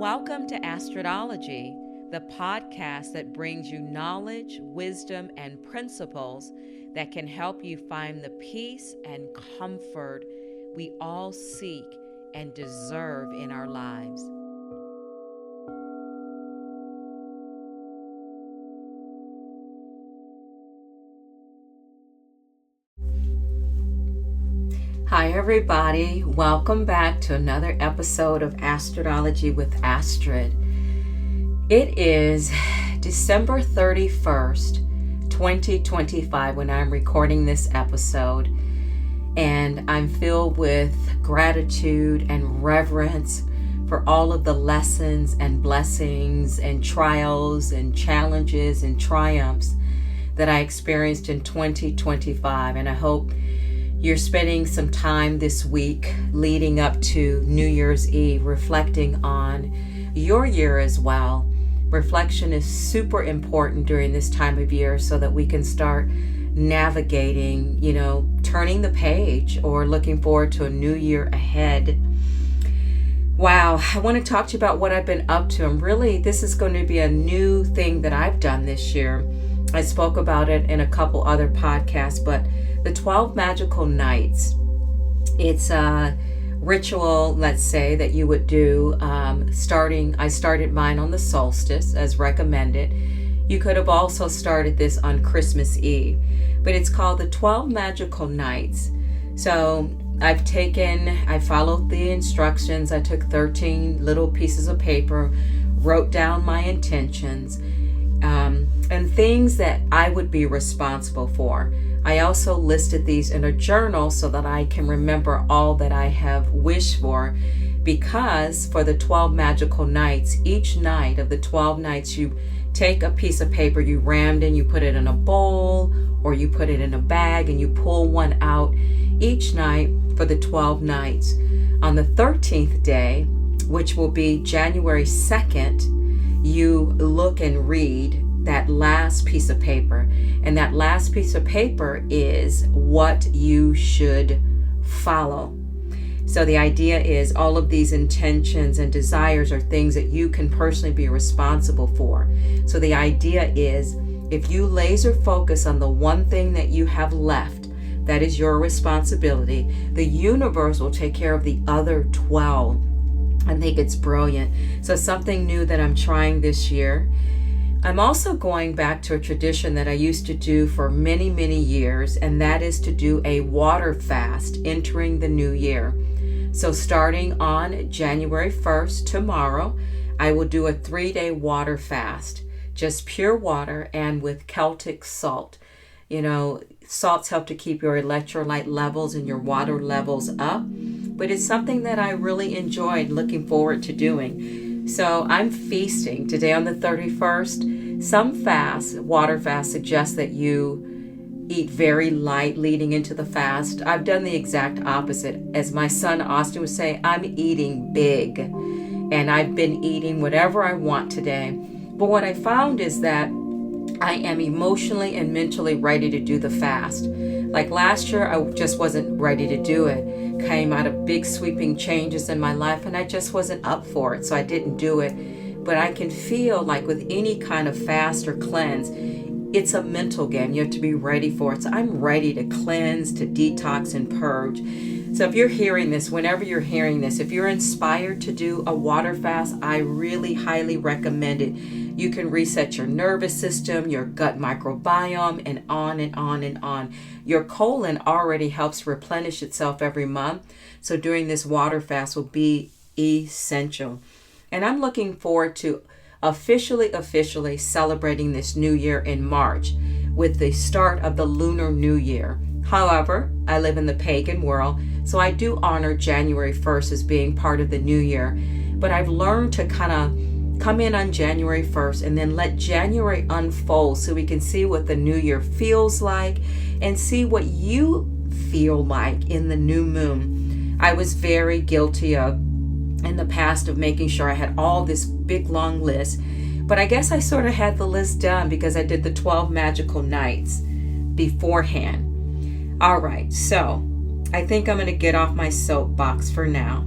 Welcome to Astrodology, the podcast that brings you knowledge, wisdom, and principles that can help you find the peace and comfort we all seek and deserve in our lives. Hi everybody, welcome back to another episode of Astrodology with Astrid. It is December 31st, 2025 when I'm recording this episode, and I'm filled with gratitude and reverence for all of the lessons and blessings and trials and challenges and triumphs that I experienced in 2025, and I hope you're spending some time this week leading up to New Year's Eve reflecting on your year as well. Reflection is super important during this time of year so that we can start navigating, turning the page or looking forward to a new year ahead. Wow, I want to talk to you about what I've been up to. And really, this is going to be a new thing that I've done this year. I spoke about it in a couple other podcasts, but the 12 Magical Nights, it's a ritual, let's say, that you would do I started mine on the solstice as recommended. You could have also started this on Christmas Eve, but it's called the 12 Magical Nights. So I followed the instructions. I took 13 little pieces of paper, wrote down my intentions, and things that I would be responsible for. I also listed these in a journal so that I can remember all that I have wished for, because for the 12 magical nights, each night of the 12 nights, you take a piece of paper, you rammed in, you put it in a bowl or you put it in a bag, and you pull one out each night for the 12 nights. On the 13th day, which will be January 2nd, you look and read that last piece of paper, and that last piece of paper is what you should follow. So the idea is all of these intentions and desires are things that you can personally be responsible for. So the idea is, if you laser focus on the one thing that you have left, that is your responsibility, the universe will take care of the other 12. I think it's brilliant. So something new that I'm trying this year. I'm also going back to a tradition that I used to do for many, many years, and that is to do a water fast entering the new year. So starting on January 1st, tomorrow, I will do a 3-day water fast, just pure water and with Celtic salt. Salts help to keep your electrolyte levels and your water levels up, but it's something that I really enjoyed, looking forward to doing. So I'm feasting today on the 31st. Some water fasts suggest that you eat very light leading into the fast. I've done the exact opposite. As my son Austin would say, I'm eating big, and I've been eating whatever I want today. But what I found is that I am emotionally and mentally ready to do the fast. Like last year, I just wasn't ready to do it. Came out of big sweeping changes in my life, and I just wasn't up for it, so I didn't do it. But I can feel like with any kind of fast or cleanse, it's a mental game. You have to be ready for it. So I'm ready to cleanse, to detox, and purge. So if you're hearing this, whenever you're hearing this, if you're inspired to do a water fast, I really highly recommend it. You can reset your nervous system, your gut microbiome, and on and on and on. Your colon already helps replenish itself every month, so doing this water fast will be essential. And I'm looking forward to officially celebrating this new year in March with the start of the Lunar New Year. However, I live in the pagan world, so I do honor January 1st as being part of the new year. But I've learned to kind of come in on January 1st and then let January unfold so we can see what the new year feels like and see what you feel like in the new moon. I was very guilty of in the past of making sure I had all this big long list, but I guess I sort of had the list done because I did the 12 magical nights beforehand. All right, so I think I'm going to get off my soapbox for now,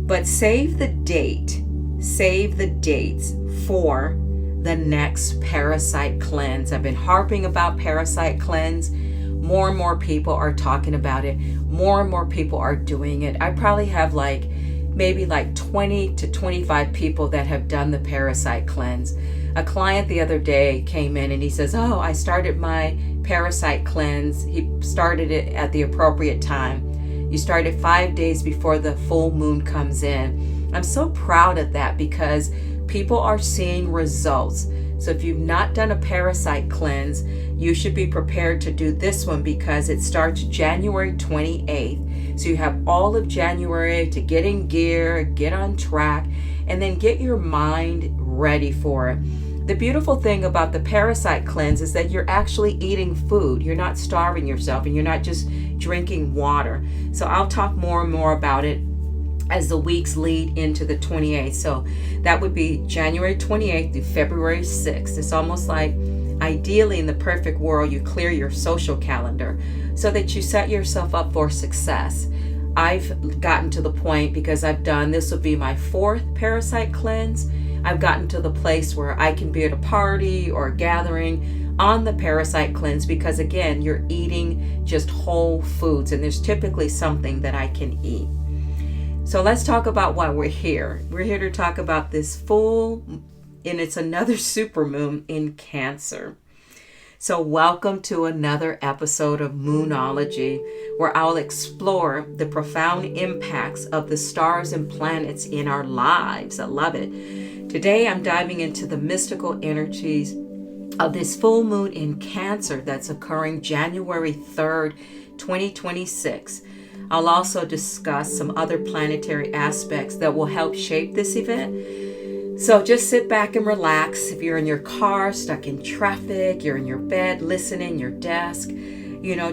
but save the date save the dates for the next parasite cleanse. I've been harping about parasite cleanse. More and more people are talking about it. More and more people are doing it. I probably have maybe 20 to 25 people that have done the parasite cleanse. A client the other day came in and he says, "Oh, I started my parasite cleanse." He started it at the appropriate time. You started 5 days before the full moon comes in. I'm so proud of that because people are seeing results. So if you've not done a parasite cleanse, you should be prepared to do this one because it starts January 28th. So you have all of January to get in gear, get on track, and then get your mind ready for it. The beautiful thing about the parasite cleanse is that you're actually eating food. You're not starving yourself and you're not just drinking water. So I'll talk more and more about it as the weeks lead into the 28th. So that would be January 28th through February 6th. It's almost like ideally in the perfect world, you clear your social calendar so that you set yourself up for success. I've gotten to the point because this will be my 4th parasite cleanse. I've gotten to the place where I can be at a party or a gathering on the parasite cleanse because again, you're eating just whole foods and there's typically something that I can eat. So let's talk about why we're here. We're here to talk about this full, and it's another supermoon in Cancer. So welcome to another episode of Moonology, where I'll explore the profound impacts of the stars and planets in our lives. I love it. Today I'm diving into the mystical energies of this full moon in Cancer that's occurring January 3rd, 2026. I'll also discuss some other planetary aspects that will help shape this event. So just sit back and relax. If you're in your car, stuck in traffic, you're in your bed, listening, your desk,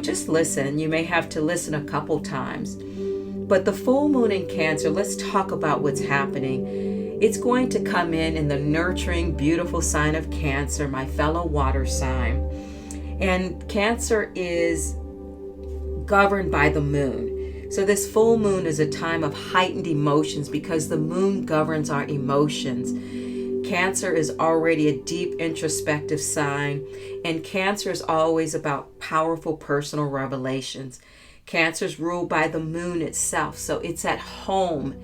just listen. You may have to listen a couple times. But the full moon in Cancer, let's talk about what's happening. It's going to come in the nurturing, beautiful sign of Cancer, my fellow water sign. And Cancer is governed by the moon. So this full moon is a time of heightened emotions because the moon governs our emotions. Cancer is already a deep introspective sign, and Cancer is always about powerful personal revelations. Cancer is ruled by the moon itself, so it's at home.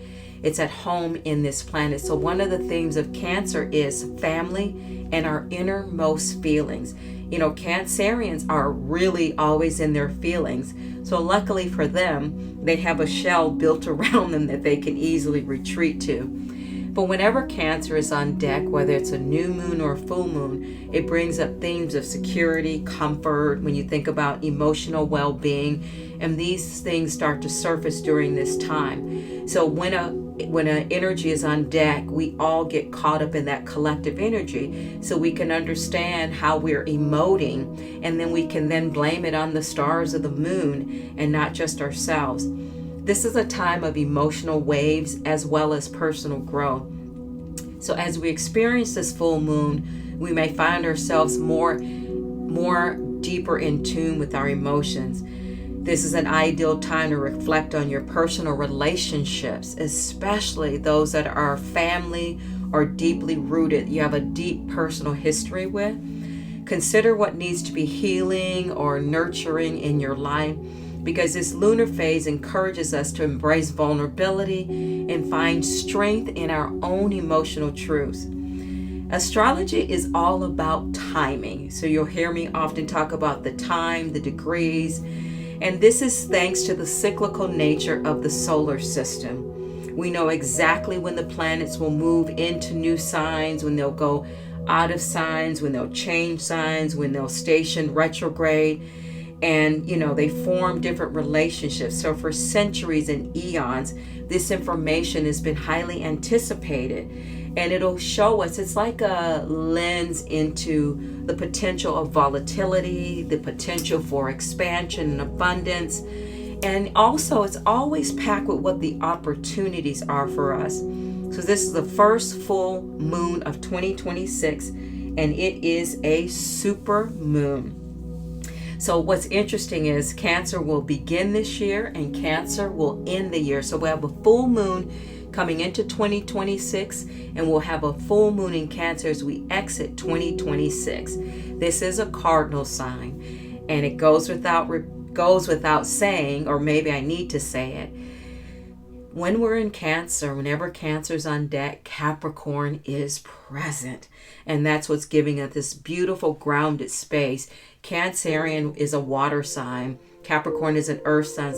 It's at home in this planet. So one of the themes of Cancer is family and our innermost feelings. Cancerians are really always in their feelings. So luckily for them, they have a shell built around them that they can easily retreat to. But whenever Cancer is on deck, whether it's a new moon or a full moon, it brings up themes of security, comfort, when you think about emotional well-being, and these things start to surface during this time. So when an energy is on deck, we all get caught up in that collective energy so we can understand how we're emoting, and then we can then blame it on the stars of the moon and not just ourselves. This is a time of emotional waves as well as personal growth. So as we experience this full moon, we may find ourselves more deeper in tune with our emotions. This is an ideal time to reflect on your personal relationships, especially those that are family or deeply rooted, you have a deep personal history with. Consider what needs to be healing or nurturing in your life, because this lunar phase encourages us to embrace vulnerability and find strength in our own emotional truths. Astrology is all about timing. So you'll hear me often talk about the time, the degrees, and this is thanks to the cyclical nature of the solar system. We know exactly when the planets will move into new signs, when they'll go out of signs, when they'll change signs, when they'll station retrograde. And, they form different relationships. So for centuries and eons, this information has been highly anticipated. And it'll show us, it's like a lens into the potential of volatility, the potential for expansion and abundance. And also, it's always packed with what the opportunities are for us. So this is the first full moon of 2026, and it is a super moon. So what's interesting is Cancer will begin this year and Cancer will end the year. So we have a full moon coming into 2026, and we'll have a full moon in Cancer as we exit 2026. This is a cardinal sign, and it goes without saying, or maybe I need to say it. When we're in Cancer, whenever Cancer's on deck, Capricorn is present. And that's what's giving us this beautiful grounded space. Cancerian is a water sign. Capricorn is an earth sign.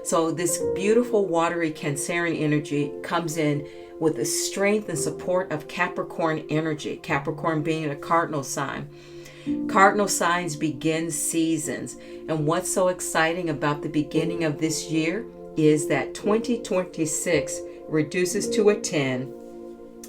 So this beautiful watery Cancerian energy comes in with the strength and support of Capricorn energy. Capricorn being a cardinal sign. Cardinal signs begin seasons. And what's so exciting about the beginning of this year is that 2026 reduces to a 10,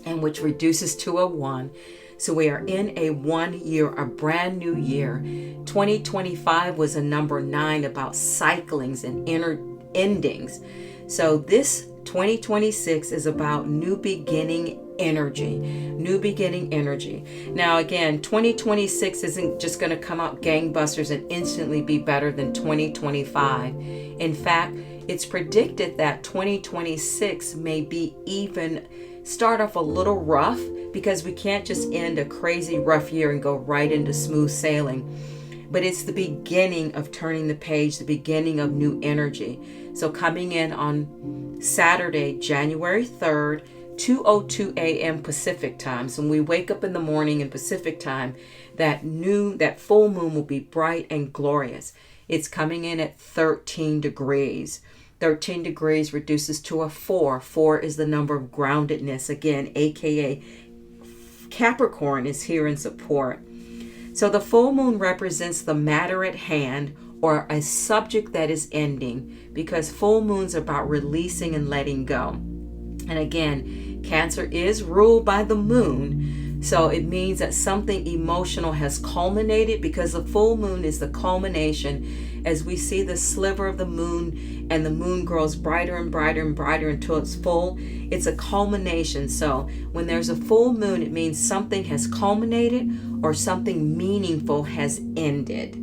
and which reduces to a 1. So we are in a 1 year, a brand new year. 2025 was a number 9 about cyclings and inner endings. So this 2026 is about new beginning energy. New beginning energy. Now again, 2026 isn't just going to come out gangbusters and instantly be better than 2025. In fact, it's predicted that 2026 may be even start off a little rough, because we can't just end a crazy rough year and go right into smooth sailing. But it's the beginning of turning the page, the beginning of new energy. So coming in on Saturday, January 3rd, 2:02 a.m. Pacific time. So when we wake up in the morning in Pacific time, that full moon will be bright and glorious. It's coming in at 13 degrees. 13 degrees reduces to a 4. 4 is the number of groundedness. Again, aka Capricorn is here in support. So the full moon represents the matter at hand, or a subject that is ending, because full moons are about releasing and letting go. And again, Cancer is ruled by the moon. So it means that something emotional has culminated, because the full moon is the culmination. As we see the sliver of the moon, and the moon grows brighter and brighter and brighter until it's full, it's a culmination. So when there's a full moon, it means something has culminated or something meaningful has ended.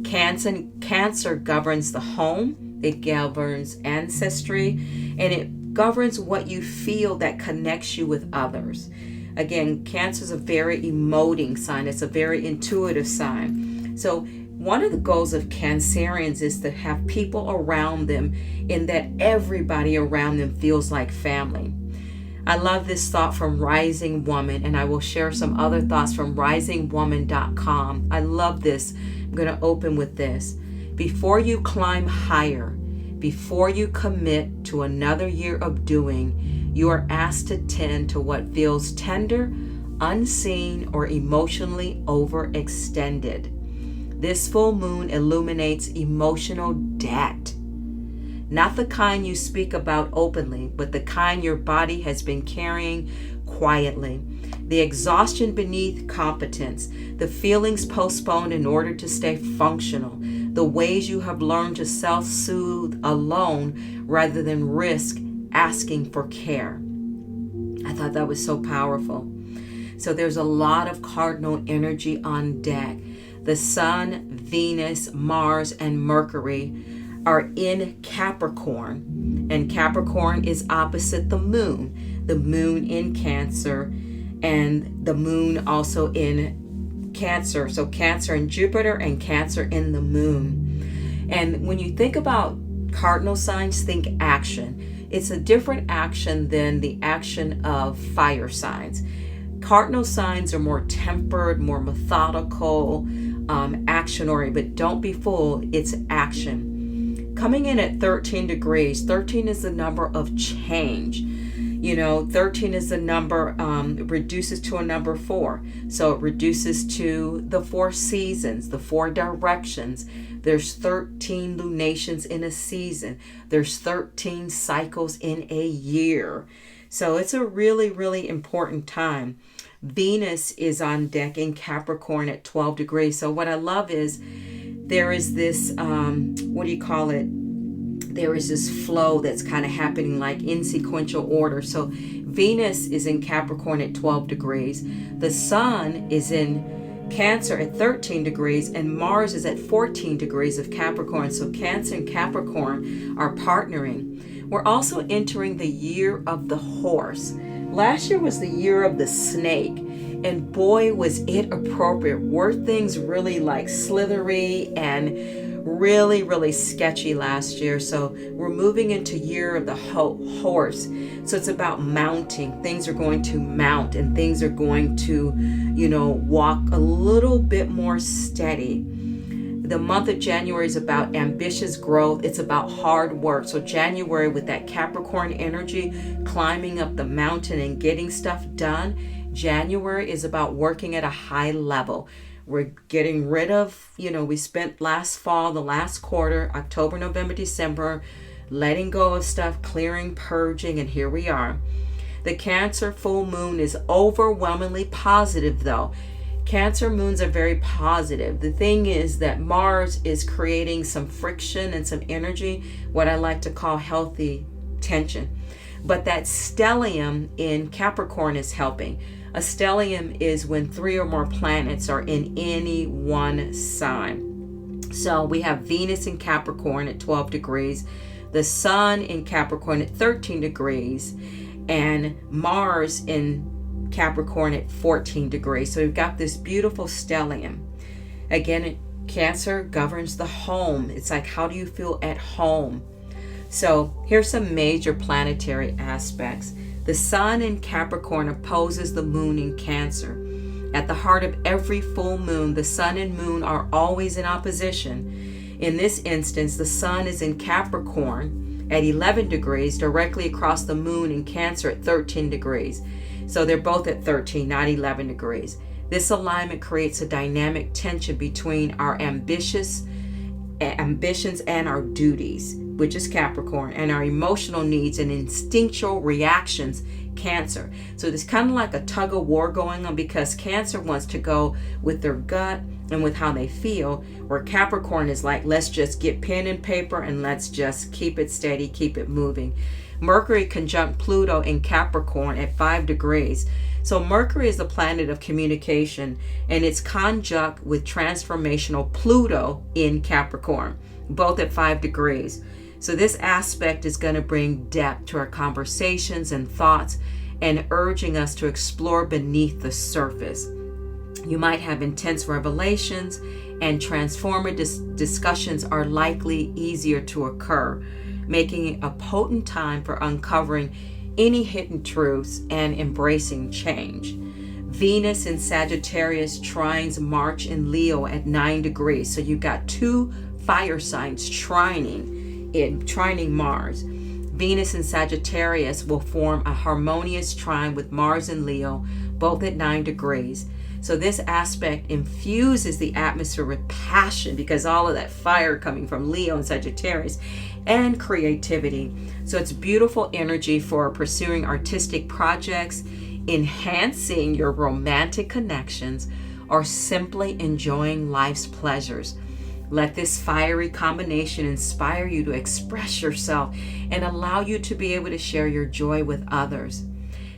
Cancer governs the home, it governs ancestry, and it governs what you feel that connects you with others. Again, Cancer is a very emoting sign. It's a very intuitive sign. So one of the goals of Cancerians is to have people around them, in that everybody around them feels like family. I love this thought from Rising Woman, and I will share some other thoughts from risingwoman.com. I love this. I'm going to open with this. Before you climb higher, before you commit to another year of doing, you are asked to tend to what feels tender, unseen, or emotionally overextended. This full moon illuminates emotional debt. Not the kind you speak about openly, but the kind your body has been carrying quietly. The exhaustion beneath competence, the feelings postponed in order to stay functional, the ways you have learned to self-soothe alone rather than risk asking for care. I thought that was so powerful. So there's a lot of cardinal energy on deck. The Sun, Venus, Mars, and Mercury are in Capricorn, and Capricorn is opposite the moon in Cancer, and the moon also in Cancer. So Cancer in Jupiter and Cancer in the moon. And when you think about cardinal signs, think action. It's a different action than the action of fire signs. Cardinal signs are more tempered, more methodical, action-oriented, but don't be fooled, it's action. Coming in at 13 degrees, 13 is the number of change. 13 is the number, reduces to a number 4. So it reduces to the 4 seasons, the 4 directions. There's 13 lunations in a season. There's 13 cycles in a year. So it's a really, really important time. Venus is on deck in Capricorn at 12 degrees. So what I love is there is this, there is this flow that's kind of happening like in sequential order. So Venus is in Capricorn at 12 degrees. The Sun is in Cancer at 13 degrees, and Mars is at 14 degrees of Capricorn. So Cancer and Capricorn are partnering. We're also entering the year of the horse. Last year was the year of the snake, and boy, was it appropriate. Were things really like slithery and really, really sketchy last year? So we're moving into year of the horse. So it's about mounting. Things are going to mount, and things are going to, walk a little bit more steady. The month of January is about ambitious growth. It's about hard work. So January, with that Capricorn energy, climbing up the mountain and getting stuff done, January is about working at a high level. We're getting rid of, we spent last fall, the last quarter, October, November, December, letting go of stuff, clearing, purging, and here we are. The Cancer full moon is overwhelmingly positive, though. Cancer moons are very positive. The thing is that Mars is creating some friction and some energy, what I like to call healthy tension. But that stellium in Capricorn is helping. A stellium is when 3 or more planets are in any one sign. So we have Venus in Capricorn at 12 degrees, the Sun in Capricorn at 13 degrees, and Mars in Capricorn at 14 degrees. So we've got this beautiful stellium. Again, Cancer governs the home. It's like, how do you feel at home? So here's some major planetary aspects. The Sun in Capricorn opposes the Moon in Cancer. At the heart of every full moon, the Sun and Moon are always in opposition. In this instance, the Sun is in Capricorn at 11 degrees, directly across the Moon in Cancer at 13 degrees. So they're both at 13, not 11 degrees. This alignment creates a dynamic tension between our ambitions and our duties, which is Capricorn, and our emotional needs and instinctual reactions, Cancer. So there's kind of like a tug of war going on, because Cancer wants to go with their gut and with how they feel, where Capricorn is like, let's just get pen and paper and let's just keep it steady, keep it moving. Mercury conjunct Pluto in Capricorn at 5 degrees. So Mercury is the planet of communication, and it's conjunct with transformational Pluto in Capricorn, both at 5 degrees. So this aspect is going to bring depth to our conversations and thoughts, and urging us to explore beneath the surface. You might have intense revelations, and transformative discussions are likely easier to occur, making it a potent time for uncovering any hidden truths and embracing change. Venus in Sagittarius trines Mars in Leo at 9 degrees. So you've got 2 fire signs trining Mars. Venus in Sagittarius will form a harmonious trine with Mars in Leo, both at 9 degrees. So this aspect infuses the atmosphere with passion, because all of that fire coming from Leo and Sagittarius, and creativity. So it's beautiful energy for pursuing artistic projects, enhancing your romantic connections, or simply enjoying life's pleasures. Let this fiery combination inspire you to express yourself and allow you to be able to share your joy with others.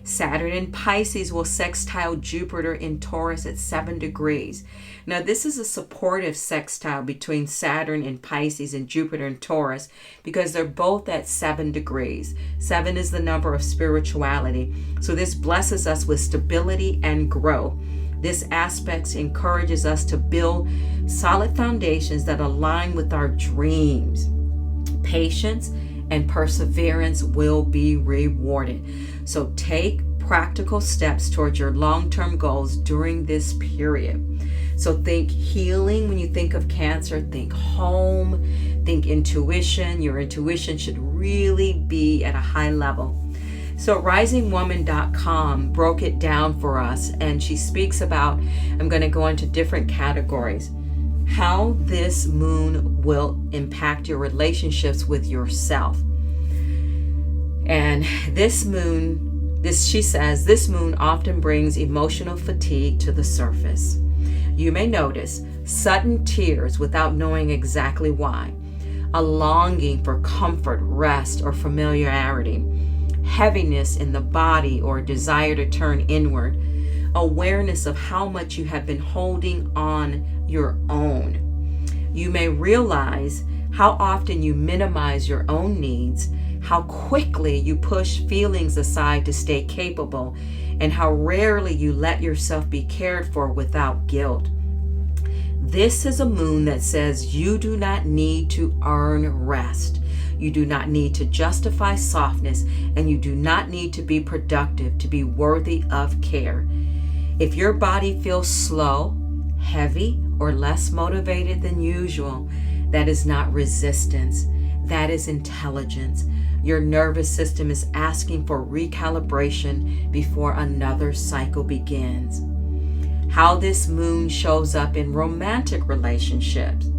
Saturn in Pisces will sextile Jupiter in Taurus at 7 degrees. Now, this is a supportive sextile between Saturn in Pisces and Jupiter in Taurus, because they're both at 7 degrees. 7 is the number of spirituality. So this blesses us with stability and growth. This aspect encourages us to build solid foundations that align with our dreams. Patience and perseverance will be rewarded. So take practical steps towards your long-term goals during this period. So think healing when you think of Cancer, think home, think intuition. Your intuition should really be at a high level. So risingwoman.com broke it down for us, and she speaks about, I'm going to go into different categories, how this moon will impact your relationships with yourself. And she says, this moon often brings emotional fatigue to the surface. You may notice sudden tears without knowing exactly why, a longing for comfort, rest, or familiarity, heaviness in the body or desire to turn inward, awareness of how much you have been holding on your own. You may realize how often you minimize your own needs, how quickly you push feelings aside to stay capable, and how rarely you let yourself be cared for without guilt. This is a moon that says you do not need to earn rest. You do not need to justify softness, and you do not need to be productive to be worthy of care. If your body feels slow, heavy, or less motivated than usual, that is not resistance. That is intelligence. Your nervous system is asking for recalibration before another cycle begins. How this moon shows up in romantic relationships.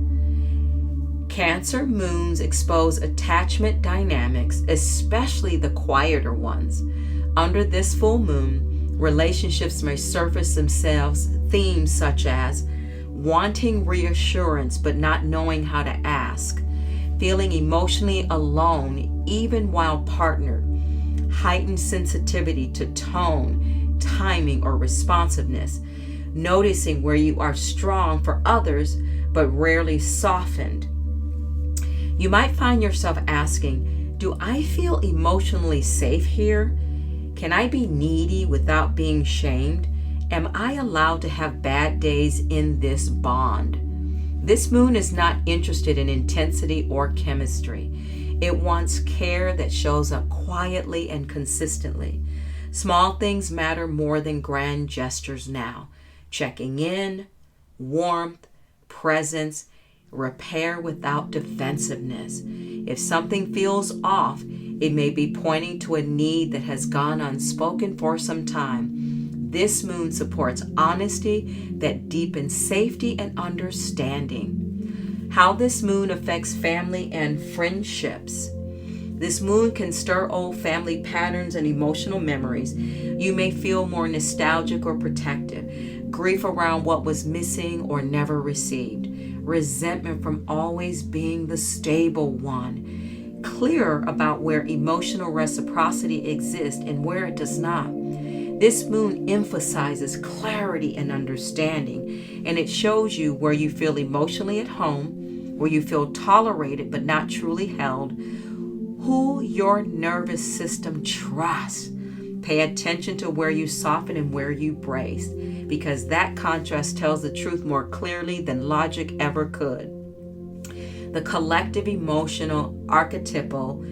Cancer moons expose attachment dynamics, especially the quieter ones. Under this full moon, relationships may surface themselves themes such as wanting reassurance but not knowing how to ask, feeling emotionally alone even while partnered, heightened sensitivity to tone, timing, or responsiveness, noticing where you are strong for others but rarely softened. You might find yourself asking, do I feel emotionally safe here? Can I be needy without being shamed? Am I allowed to have bad days in this bond? This moon is not interested in intensity or chemistry. It wants care that shows up quietly and consistently. Small things matter more than grand gestures now. Checking in, warmth, presence, repair without defensiveness. If something feels off, it may be pointing to a need that has gone unspoken for some time. This moon supports honesty that deepens safety and understanding. How this moon affects family and friendships. This moon can stir old family patterns and emotional memories. You may feel more nostalgic or protective, grief around what was missing or never received, resentment from always being the stable one, clear about where emotional reciprocity exists and where it does not. This moon emphasizes clarity and understanding, and it shows you where you feel emotionally at home, where you feel tolerated but not truly held, who your nervous system trusts. Pay attention to where you soften and where you brace, because that contrast tells the truth more clearly than logic ever could. The collective emotional archetypal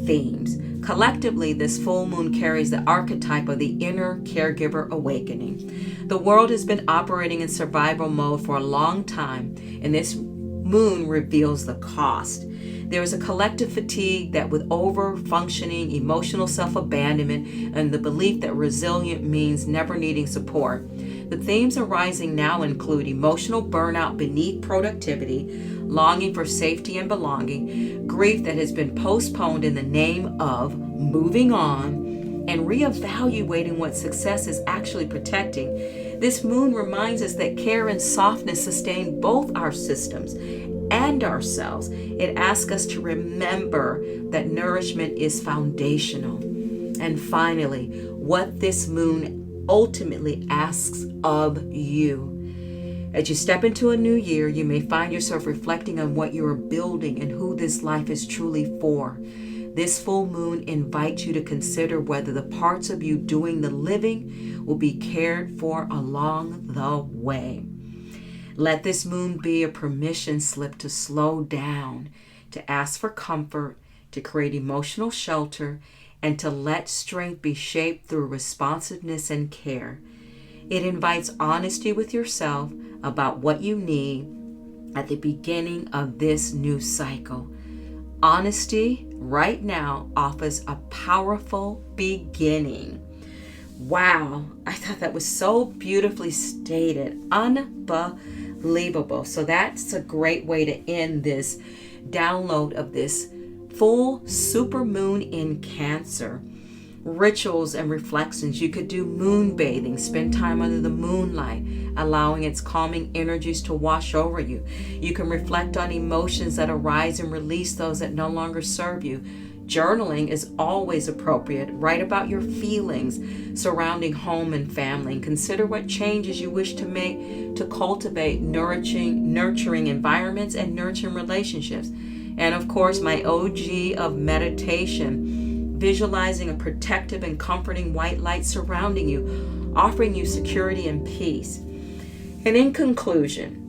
themes. Collectively, this full moon carries the archetype of the inner caregiver awakening. The world has been operating in survival mode for a long time, and this moon reveals the cost. There is a collective fatigue that with over-functioning, emotional self-abandonment, and the belief that resilient means never needing support. The themes arising now include emotional burnout beneath productivity, longing for safety and belonging, grief that has been postponed in the name of moving on, and reevaluating what success is actually protecting. This moon reminds us that care and softness sustain both our systems and ourselves. It asks us to remember that nourishment is foundational. And finally, what this moon ultimately asks of you. As you step into a new year, you may find yourself reflecting on what you are building and who this life is truly for. This full moon invites you to consider whether the parts of you doing the living will be cared for along the way. Let this moon be a permission slip to slow down, to ask for comfort, to create emotional shelter, and to let strength be shaped through responsiveness and care. It invites honesty with yourself about what you need at the beginning of this new cycle. Honesty right now offers a powerful beginning. Wow, I thought that was so beautifully stated. Unbelievable. So that's a great way to end this download of this full super moon in Cancer. Rituals and reflections. You could do moon bathing, spend time under the moonlight, allowing its calming energies to wash over you. You can reflect on emotions that arise and release those that no longer serve you. Journaling is always appropriate. Write about your feelings surrounding home and family, and consider what changes you wish to make to cultivate nurturing environments and nurturing relationships. And of course, my OG of meditation, visualizing a protective and comforting white light surrounding you, offering you security and peace. And in conclusion,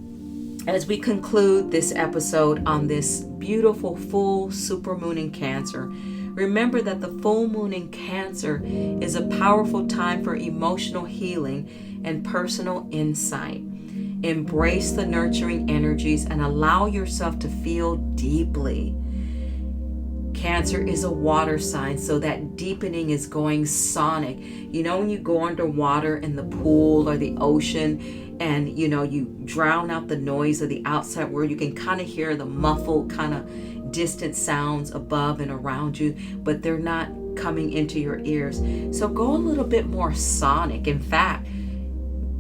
as we conclude this episode on this beautiful full supermoon in Cancer, remember that the full moon in Cancer is a powerful time for emotional healing and personal insight. Embrace the nurturing energies and allow yourself to feel deeply. Cancer is a water sign, so that deepening is going sonic. You know, when you go underwater in the pool or the ocean and, you drown out the noise of the outside world, you can kind of hear the muffled kind of distant sounds above and around you, but they're not coming into your ears. So go a little bit more sonic. In fact,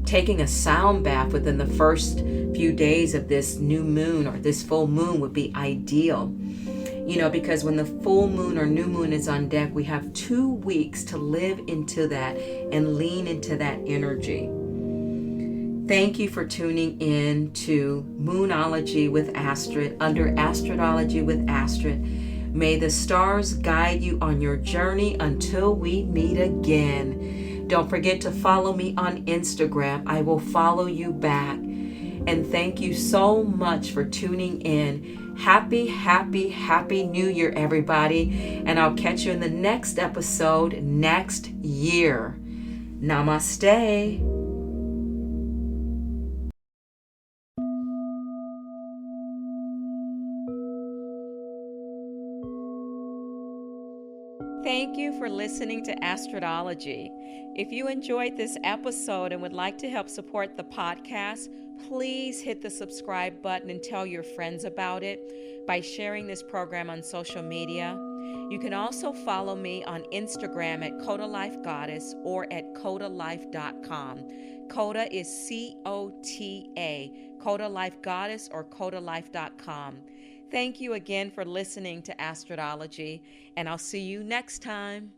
taking a sound bath within the first few days of this new moon or this full moon would be ideal. Because when the full moon or new moon is on deck, we have 2 weeks to live into that and lean into that energy. Thank you for tuning in to Moonology with Astrid under Astrodology with Astrid. May the stars guide you on your journey until we meet again. Don't forget to follow me on Instagram. I will follow you back. And thank you so much for tuning in. Happy, happy, happy New Year, everybody. And I'll catch you in the next episode next year. Namaste. Thank you for listening to Astrodology. If you enjoyed this episode and would like to help support the podcast, please hit the subscribe button and tell your friends about it by sharing this program on social media. You can also follow me on Instagram at Coda Life Goddess or at CodaLife.com. Coda is C-O-T-A, Coda Life Goddess or CodaLife.com. Thank you again for listening to Astrodology, and I'll see you next time.